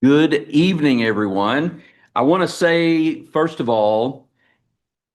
Good evening, everyone. I want to say, first of all,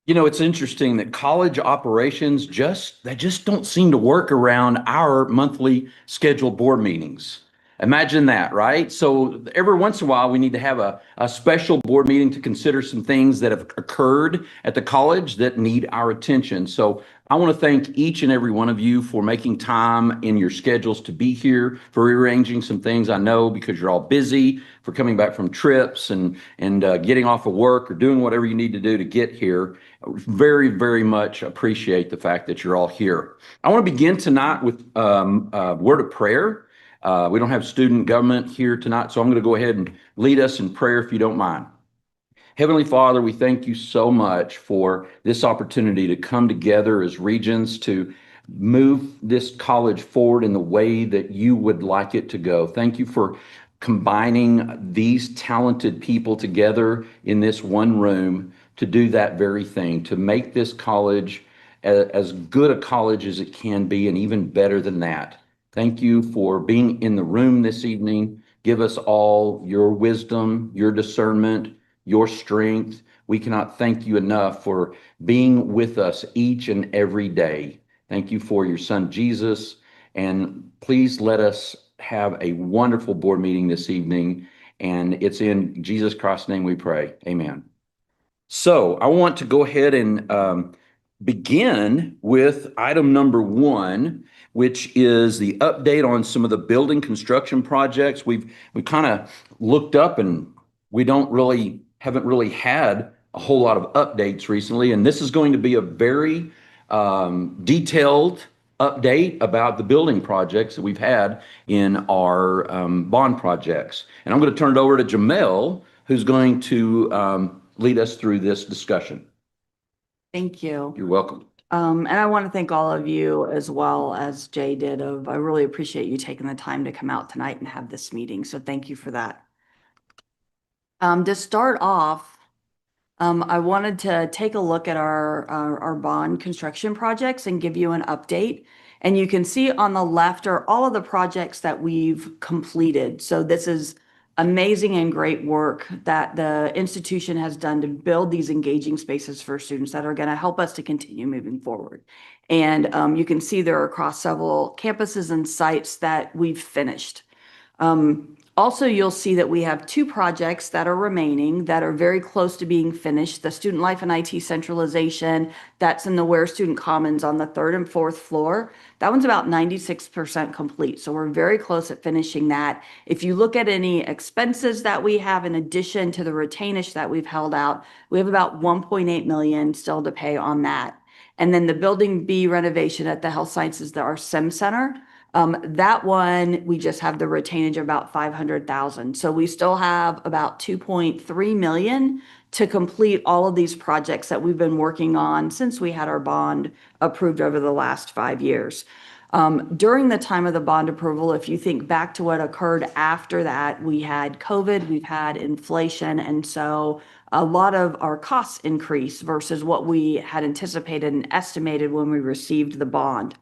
it's interesting that college operations just don't seem to work around our monthly scheduled board meetings. Imagine that, right? So every once in a while, we need to have a special board meeting to consider some things that have occurred at the college that need our attention. So I want to thank each and every one of you for making time in your schedules to be here, for rearranging some things. I know because you're all busy, for coming back from trips and getting off of work or doing whatever you need to do to get here. Very, very much appreciate the fact that you're all here. I want to begin tonight with a word of prayer. We don't have student government here tonight, so I'm going to go ahead and lead us in prayer if you don't mind. Heavenly Father, we thank you so much for this opportunity to come together as Regents to move this college forward in the way that you would like it to go. Thank you for combining these talented people together in this one room to do that very thing, to make this college as good a college as it can be, and even better than that. Thank you for being in the room this evening. Give us all your wisdom, your discernment, your strength. We cannot thank you enough for being with us each and every day. Thank you for your son, Jesus. And please let us have a wonderful board meeting this evening. And it's in Jesus Christ's name we pray. Amen. So I want to go ahead and begin with item number one, which is the update on some of the building construction projects. We've kind of looked up and we haven't really had a whole lot of updates recently. And this is going to be a very detailed update about the building projects that we've had in our bond projects. And I'm going to turn it over to Jamel, who's going to lead us through this discussion. Thank you. You're welcome. And I want to thank all of you as well as Jay did. I really appreciate you taking the time to come out tonight and have this meeting. So thank you for that. To start off, I wanted to take a look at our bond construction projects and give you an update. And you can see on the left are all of the projects that we've completed. So this is amazing and great work that the institution has done to build these engaging spaces for students that are going to help us to continue moving forward. And you can see they're across several campuses and sites that we've finished. Also, you'll see that we have two projects that are remaining that are very close to being finished. The Student Life and IT Centralization, that's in the Ware Student Commons on the 3rd and 4th floor. That one's about 96% complete. So we're very close at finishing that. If you look at any expenses that we have in addition to the retainage that we've held out, we have about 1.8 million still to pay on that. And then the Building B renovation at the Health Sciences, our SIM Center, that one, we just have the retainage of about 500,000. So we still have about 2.3 million to complete all of these projects that we've been working on since we had our bond approved over the last 5 years. During the time of the bond approval, if you think back to what occurred after that, we had COVID, we've had inflation, and so a lot of our costs increased versus what we had anticipated and estimated when we received the bond.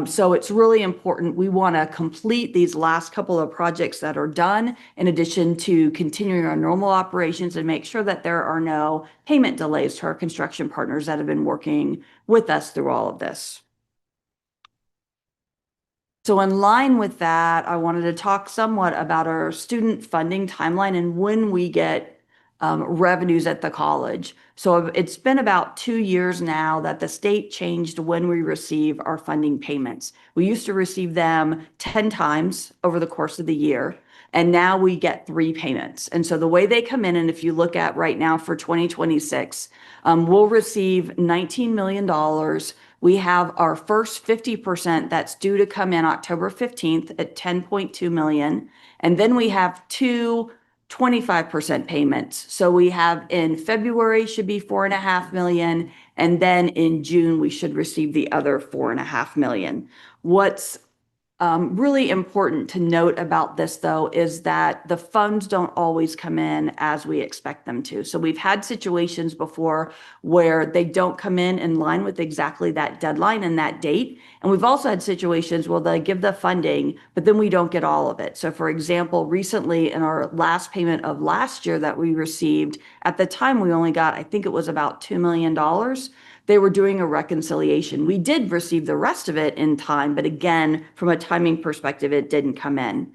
So it's really important. We want to complete these last couple of projects that are done, in addition to continuing our normal operations and make sure that there are no payment delays to our construction partners that have been working with us through all of this. So in line with that, I wanted to talk somewhat about our student funding timeline and when we get revenues at the college. So it's been about 2 years now that the state changed when we receive our funding payments. We used to receive them 10 times over the course of the year, and now we get 3 payments. And so the way they come in, and if you look at right now for 2026, we'll receive $19 million. We have our first 50% that's due to come in October 15th at 10.2 million. And then we have 2 25% payments. So we have in February should be 4.5 million. And then in June, we should receive the other 4.5 million. What's Really important to note about this, though, is that the funds don't always come in as we expect them to. So we've had situations before where they don't come in line with exactly that deadline and that date. And we've also had situations where they give the funding, but then we don't get all of it. So for example, recently in our last payment of last year that we received, at the time we only got, I think it was about $2 million. They were doing a reconciliation. We did receive the rest of it in time, but again, from a timing perspective, it didn't come in.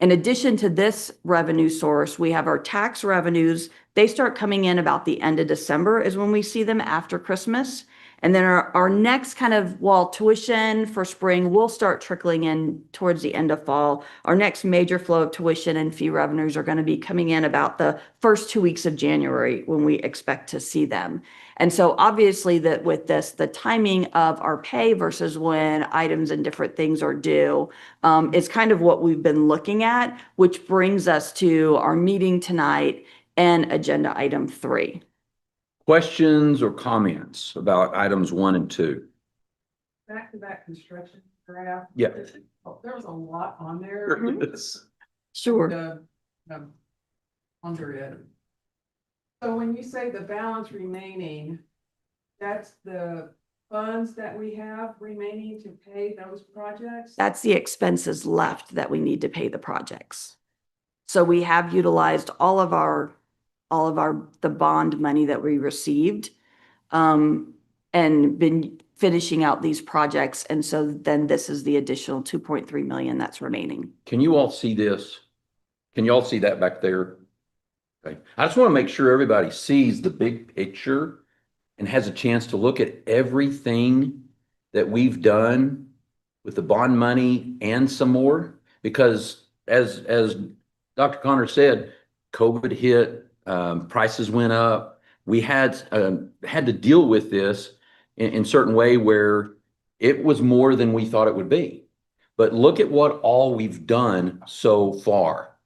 In addition to this revenue source, we have our tax revenues. They start coming in about the end of December is when we see them after Christmas. And then our next kind of, well, tuition for spring will start trickling in towards the end of fall. Our next major flow of tuition and fee revenues are going to be coming in about the first 2 weeks of January when we expect to see them. And so obviously that with this, the timing of our pay versus when items and different things are due is kind of what we've been looking at, which brings us to our meeting tonight and agenda item 3. Questions or comments about items 1 and 2? Back to that construction graph. Yeah. There was a lot on there. Sure. Under it. So when you say the balance remaining, that's the funds that we have remaining to pay those projects? That's the expenses left that we need to pay the projects. So we have utilized all of the bond money that we received, and been finishing out these projects. And so then this is the additional 2.3 million that's remaining. Can you all see this? Can you all see that back there? Okay. I just want to make sure everybody sees the big picture and has a chance to look at everything that we've done with the bond money and some more. Because as Dr. Connor said, COVID hit, prices went up. We had to deal with this in certain way where it was more than we thought it would be. But look at what all we've done so far.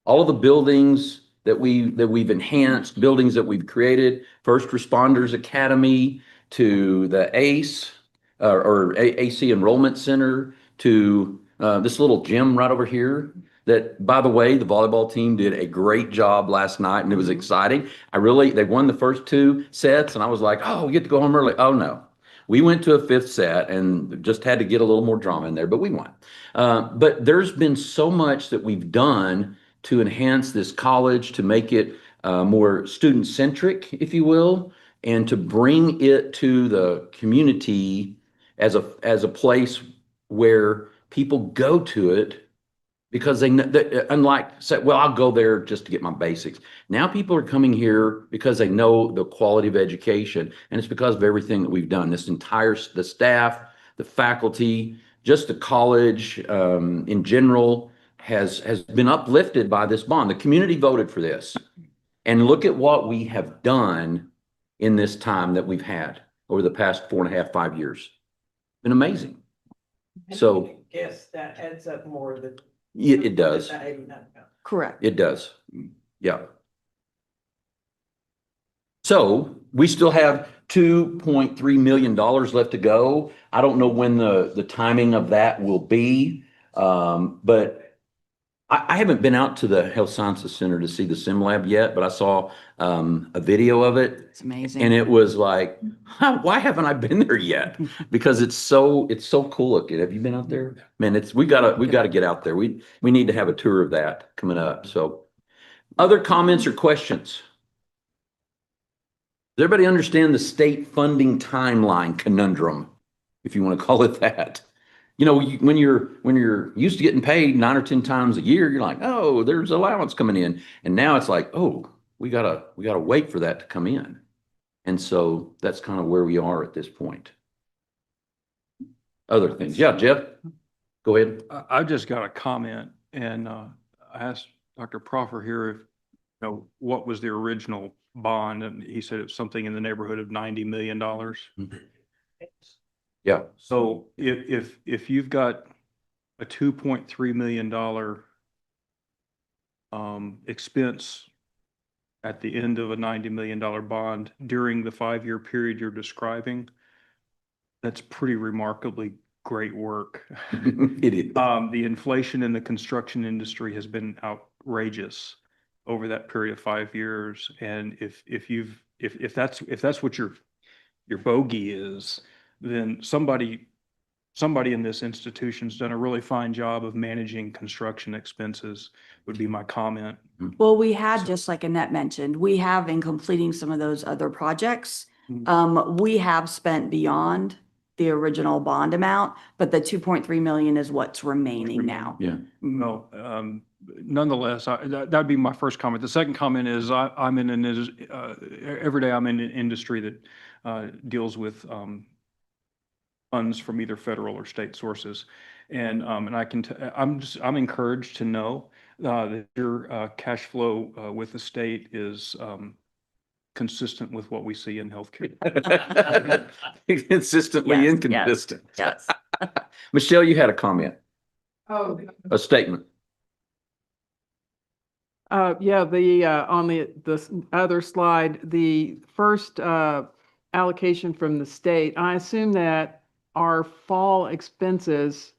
All of the buildings that we've enhanced, buildings that we've created, First Responders Academy, to the ACE or AC Enrollment Center, to this little gym right over here. That, by the way, the volleyball team did a great job last night, and it was exciting. They won the first 2 sets, and I was like, oh, we get to go home early. Oh no, we went to a 5th set and just had to get a little more drama in there, but we won. But there's been so much that we've done to enhance this college, to make it more student-centric, if you will, and to bring it to the community as a place where people go to it because they know that, unlike say, well, I'll go there just to get my basics. Now people are coming here because they know the quality of education, and it's because of everything that we've done. The staff, the faculty, just the college in general has been uplifted by this bond. The community voted for this, and look at what we have done in this time that we've had over the past 4.5, 5 years. Been amazing. So Yes, that adds up more than. it does. That 89. Correct. It does. Yeah. So we still have $2.3 million left to go. I don't know when the timing of that will be. But I haven't been out to the Health Sciences Center to see the sim lab yet, but I saw a video of it. It's amazing. And it was like, why haven't I been there yet? Because it's so cool looking. Have you been out there? Man, we've got to get out there. We need to have a tour of that coming up. So, other comments or questions? Does everybody understand the state funding timeline conundrum, if you want to call it that? You know, when you're used to getting paid 9 or 10 times a year, you're like, oh, there's allowance coming in, and now it's like, oh, we gotta wait for that to come in. And so that's kind of where we are at this point. Other things. Yeah, Jeff, go ahead. I've just got a comment, and I asked Dr. Proffer here if, what was the original bond, and he said it's something in the neighborhood of $90 million. Yeah. So if you've got a $2.3 million expense at the end of a $90 million bond during the 5-year period you're describing, that's pretty remarkably great work. It is. The inflation in the construction industry has been outrageous over that period of 5 years. And if that's what your bogey is, then somebody in this institution's done a really fine job of managing construction expenses, would be my comment. Well, we had, just like Annette mentioned, we have in completing some of those other projects, we have spent beyond the original bond amount, but the 2.3 million is what's remaining now. Yeah. Well, nonetheless, that'd be my first comment. The second comment is I'm in every day I'm in an industry that deals with funds from either federal or state sources. And I'm encouraged to know that your cash flow with the state is consistent with what we see in healthcare. Consistently Yes, inconsistent. Yes. Michelle, you had a comment, Oh, a statement. yeah, on the other slide, the first, allocation from the state, I assume that our fall expenses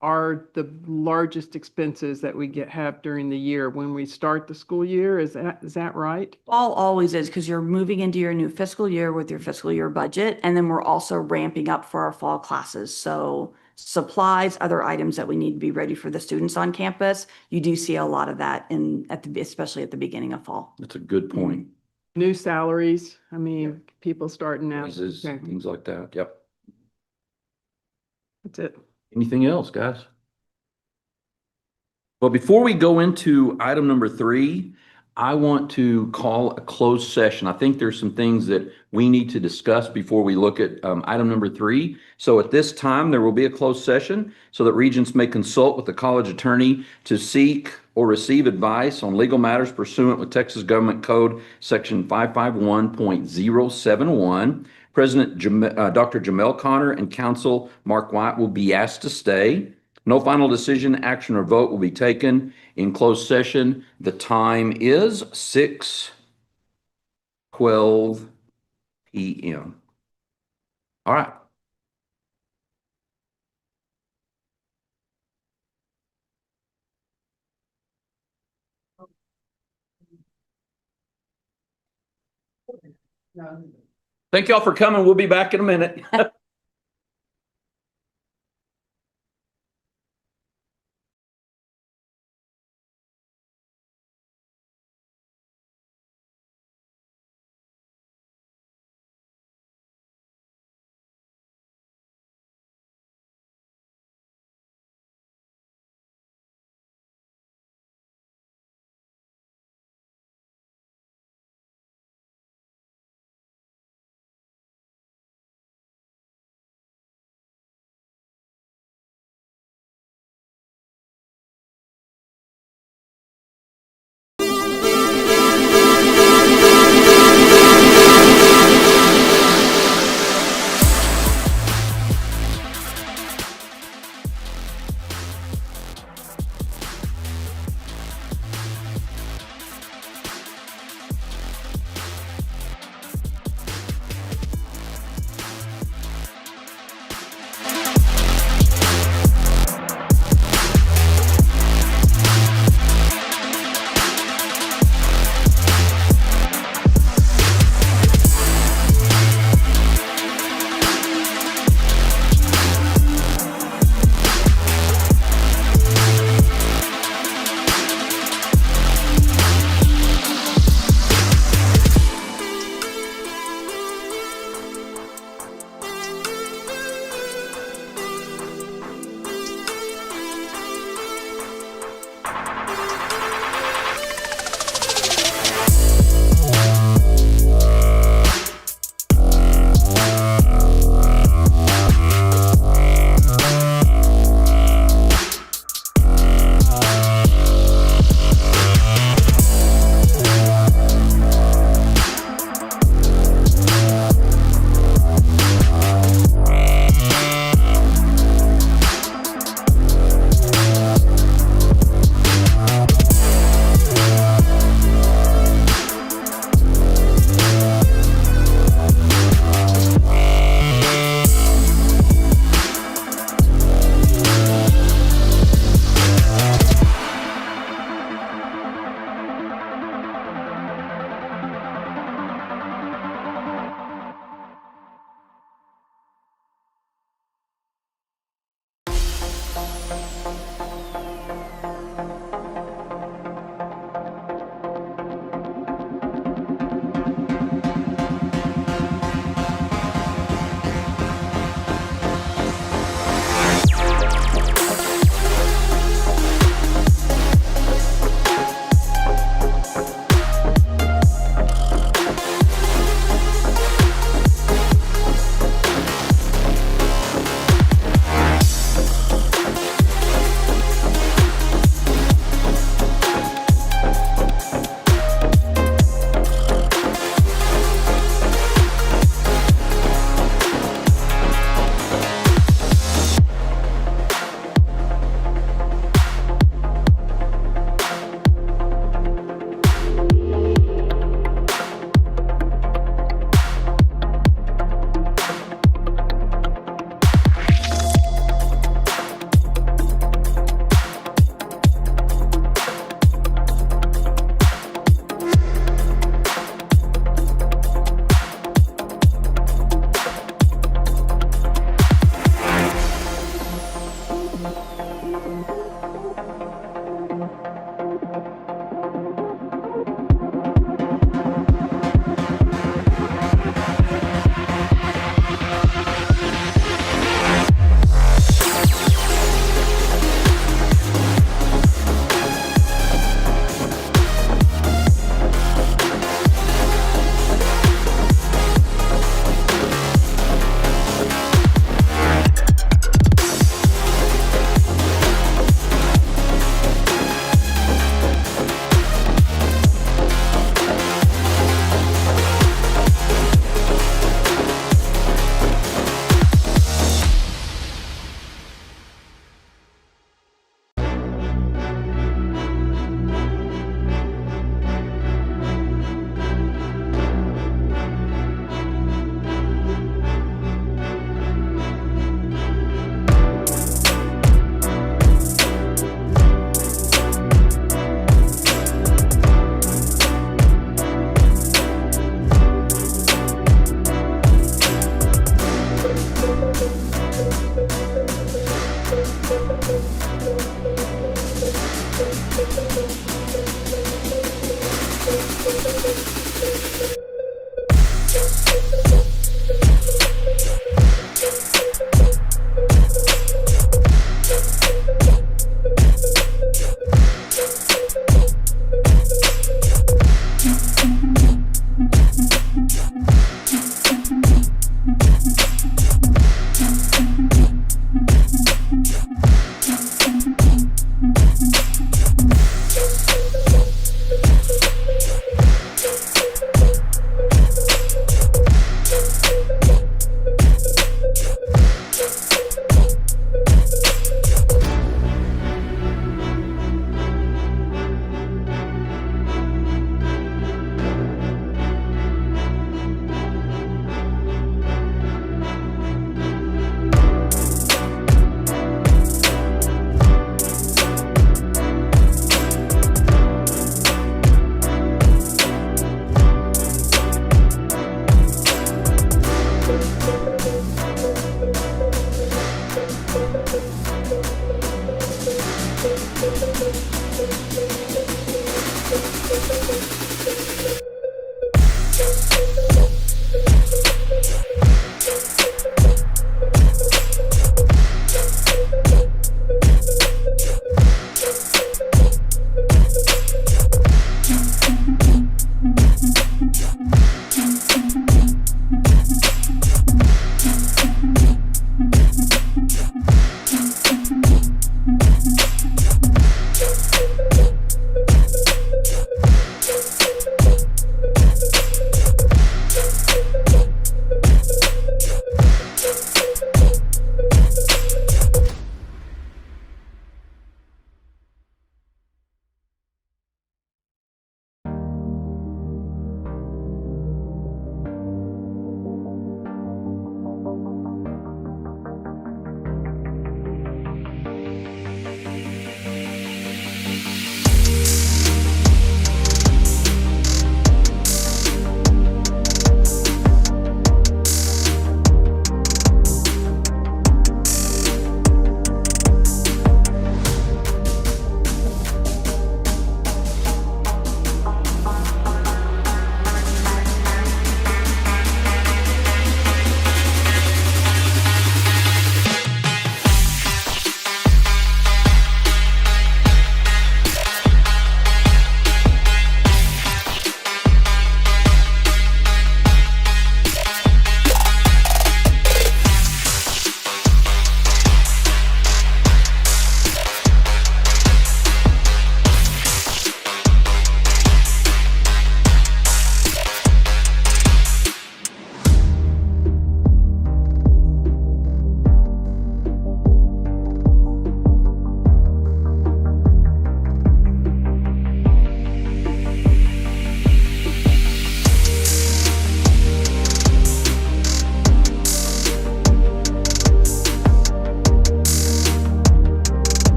are the largest expenses that we have during the year when we start the school year. Is that right? Fall always is, because you're moving into your new fiscal year with your fiscal year budget, and then we're also ramping up for our fall classes. So supplies, other items that we need to be ready for the students on campus, you do see a lot of that especially at the beginning of fall. That's a good point. New salaries, I mean, people starting out. Raises, Okay, things like that. Yep. that's it. Anything else, guys? Well, before we go into item number 3, I want to call a closed session. I think there's some things that we need to discuss before we look at item number 3. So at this time, there will be a closed session so that Regents may consult with the college attorney to seek or receive advice on legal matters pursuant with Texas Government Code Section 551.071. President Dr. Jamel Connor and Counsel Mark White will be asked to stay. No final decision, action, or vote will be taken in closed session. The time is 6:12 p.m. All right. No. Thank y'all for coming. We'll be back in a minute.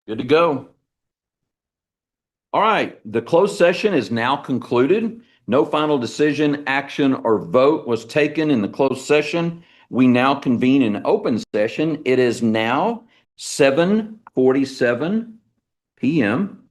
Good to go. All right, the closed session is now concluded. No final decision, action, or vote was taken in the closed session. We now convene in open session. It is now 7:47 p.m.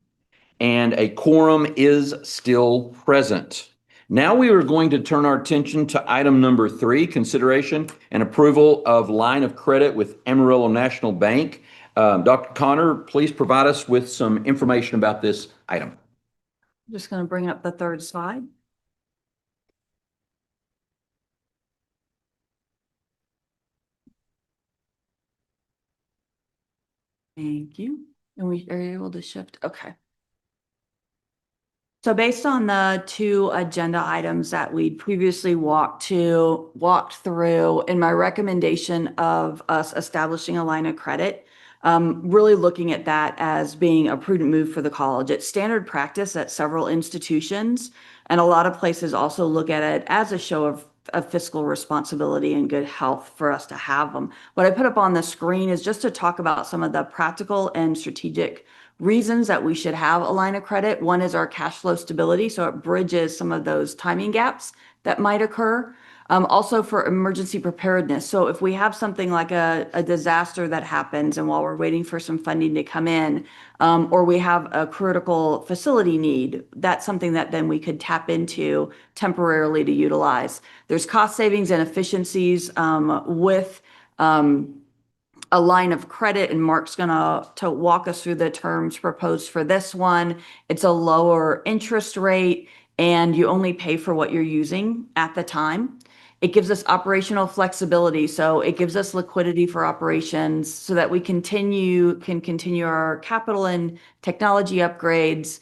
and a quorum is still present. Now we are going to turn our attention to item number 3, consideration and approval of line of credit with Amarillo National Bank. Dr. Connor, please provide us with some information about this item. I'm just going to bring up the third slide. Thank you. And we are able to shift. Okay. So based on the 2 agenda items that we previously walked through in my recommendation of us establishing a line of credit, really looking at that as being a prudent move for the college. It's standard practice at several institutions, and a lot of places also look at it as a show of fiscal responsibility and good health for us to have them. What I put up on the screen is just to talk about some of the practical and strategic reasons that we should have a line of credit. One is our cash flow stability, so it bridges some of those timing gaps that might occur. Also for emergency preparedness. So if we have something like a disaster that happens and while we're waiting for some funding to come in, or we have a critical facility need, that's something that then we could tap into temporarily to utilize. There's cost savings and efficiencies with a line of credit, and Mark's gonna walk us through the terms proposed for this one. It's a lower interest rate and you only pay for what you're using at the time. It gives us operational flexibility, so it gives us liquidity for operations so that we can continue our capital and technology upgrades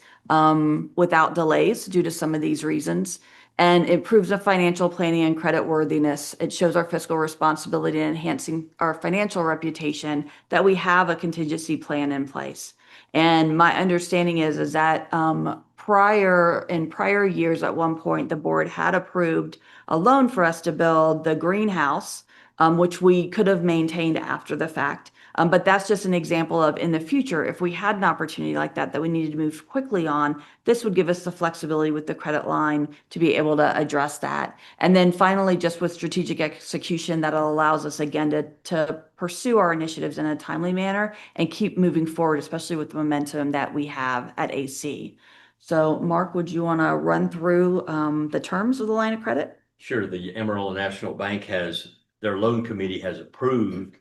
without delays due to some of these reasons. And improves the financial planning and credit worthiness. It shows our fiscal responsibility and enhancing our financial reputation that we have a contingency plan in place. And my understanding is that in prior years, at one point, the board had approved a loan for us to build the greenhouse, which we could have maintained after the fact. But that's just an example of in the future, if we had an opportunity like that we needed to move quickly on, this would give us the flexibility with the credit line to be able to address that. And then finally, just with strategic execution, that allows us again to pursue our initiatives in a timely manner and keep moving forward, especially with the momentum that we have at AC. So Mark, would you want to run through the terms of the line of credit? Sure, the Amarillo National Bank their loan committee has approved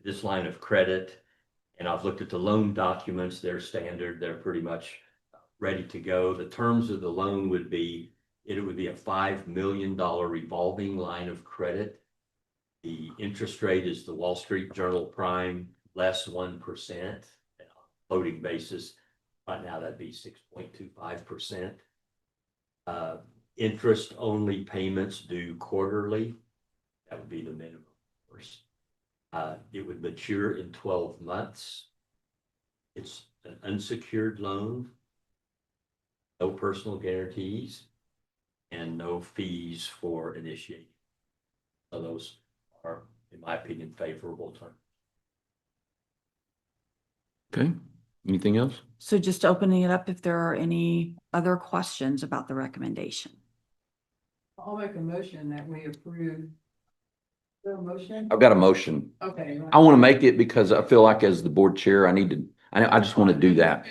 this line of credit. And I've looked at the loan documents, they're standard, they're pretty much ready to go. The terms of the loan would be, it would be a $5 million revolving line of credit. The interest rate is the Wall Street Journal Prime less 1%. Floating basis, right now that'd be 6.25%. Interest only payments due quarterly. That would be the minimum, of course. It would mature in 12 months. It's an unsecured loan, no personal guarantees, and no fees for initiating. So those are, in my opinion, favorable terms. Okay, anything else? So just opening it up if there are any other questions about the recommendation. I'll make a motion that we approve. Is there a motion? I've got a motion. Okay. I want to make it because I feel like as the board chair, I just want to do that.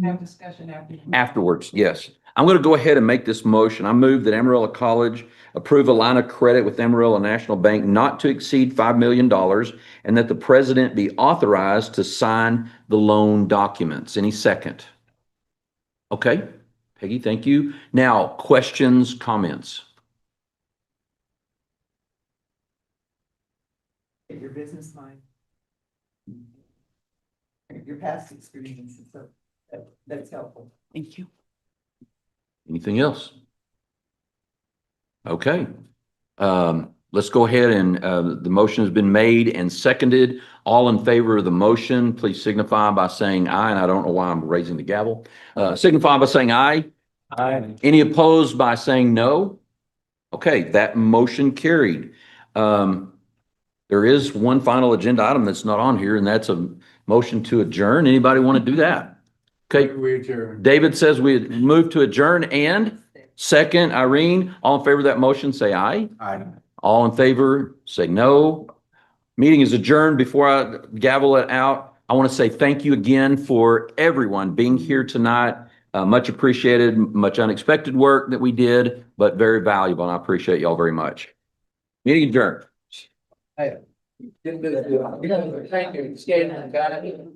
Have discussion after. Afterwards, yes. I'm going to go ahead and make this motion. I move that Amarillo College approve a line of credit with Amarillo National Bank not to exceed $5 million and that the president be authorized to sign the loan documents. Any second? Okay, Peggy, thank you. Now, questions, comments? Your business mind. Your past experiences, so that's helpful. Thank you. Anything else? Okay. Let's go ahead and the motion has been made and seconded. All in favor of the motion, please signify by saying aye. And I don't know why I'm raising the gavel. Signify by saying aye. Aye. Any opposed by saying no? Okay, that motion carried. There is one final agenda item that's not on here, and that's a motion to adjourn. Anybody want to do that? Okay, We adjourn. David says we move to adjourn and second, Irene, all in favor of that motion, say aye. Aye. All in favor, say no. Meeting is adjourned. Before I gavel it out, I want to say thank you again for everyone being here tonight. Much appreciated, much unexpected work that we did, but very valuable, and I appreciate y'all very much. Meeting adjourned. Thank you. Got it.